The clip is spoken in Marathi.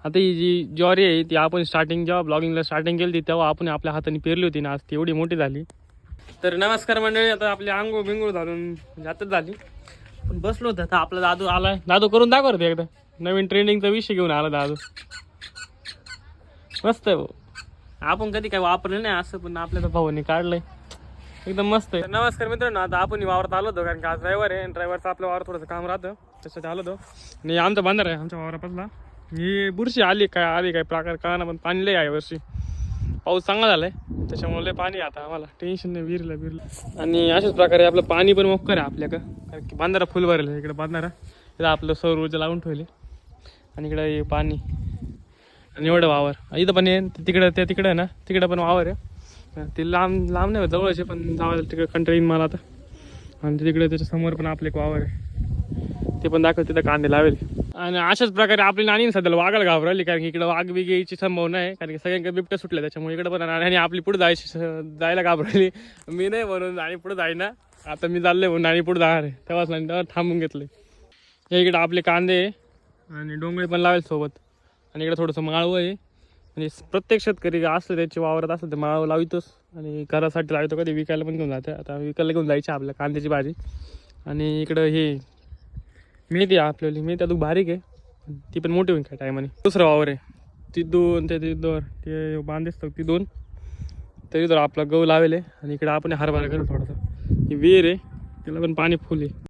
आता ही जी ज्वारी आहे ती आपण जेव्हा ब्लॉगिंगला स्टार्टिंग केली तेव्हा आपण आपल्या हाताने पेरली होती ना, आज ती एवढी मोठी झाली. तर नमस्कार मंडळी, आता आपली आंघोळ बिंगोळ घालून जातच झाली. पण बसलो होतं आता आपला दादू आलाय. दादू करून दाखव रे एकदा, नवीन ट्रेंडिंगचा विषय घेऊन आला दादू. मस्त आहे भाऊ, आपण कधी काय वापरलं नाही असं, पण आपल्या तर भाऊने काढलंय एकदम मस्त आहे. नमस्कार मित्रांनो, आता आपण वावरात आलो होतो कारण की आज ड्रायव्हर आहे आणि ड्रायव्हरचं आपल्या वावर थोडंसं काम राहतं, त्याच्यात आलो होतो. आणि आमचा बांधार आहे आमच्या वावरापासला. ही बुरशी आली काय प्रकार कळना, पण पाणी लय आहे वर्षी, पाऊस चांगला झालाय त्याच्यामुळे लय पाणी आता आम्हाला टेन्शन नाही विहिरीला. आणि अशाच प्रकारे आपलं पाणी पण मोक्कर आहे आपल्याकडं, कारण की बांधारा फुल भरेल आहे. इकडे बांधारा इथं आपलं सौर ऊर्जा लावून ठेवले आणि इकडे पाणी आणि एवढं वावर इथं पण आहे. तिकडं आहे ना, तिकडं पण वावर आहे. ते लांब नाही जवळचे, पण जावं तिकडे कंटाळा येईन मला आता. आणि तिकडे त्याच्या समोर पण आपलं एक वावर आहे, ते पण दाखवत तिथं कांदे लावेल. आणि अशाच प्रकारे आपली नाणी सध्याला वाघाला घाबरली, कारण की इकडे वाघ बिग यायची संभावना आहे, कारण की सगळ्यांकडे बिबट्या सुटल्या त्याच्यामुळे इकडे पण. आणि आपली पुढे जायला घाबरली. मी नाही म्हणून आणि पुढे जाईना, आता मी चाललोय म्हणून आणि पुढे जाणार आहे, तेव्हाच नाही तेव्हा थांबून घेतले. हे इकडे आपले कांदे आणि डोंगळे पण लावेल सोबत. आणि इकडे थोडंसं माळवं आहे, म्हणजे प्रत्येक शेतकरी असलं त्याची वावरत असलं ते माळवं लावितोच आणि घरासाठी लावतो, कधी विकायला पण घेऊन जाते. आता विकायला घेऊन जायची आपल्या कांद्याची भाजी. आणि इकडं हे मेथी आपल्याली मेथी अजून बारीक आहे, ती पण मोठी होईल काय टायमाने. दुसरं वावर आहे ती दोन ते बांधेच ती दोन, तरी तर आपला गहू लावेल आहे. आणि इकडे आपण हरभरा करतो थोडासा. ही विहीर आहे, त्याला पण पाणी फुल आहे.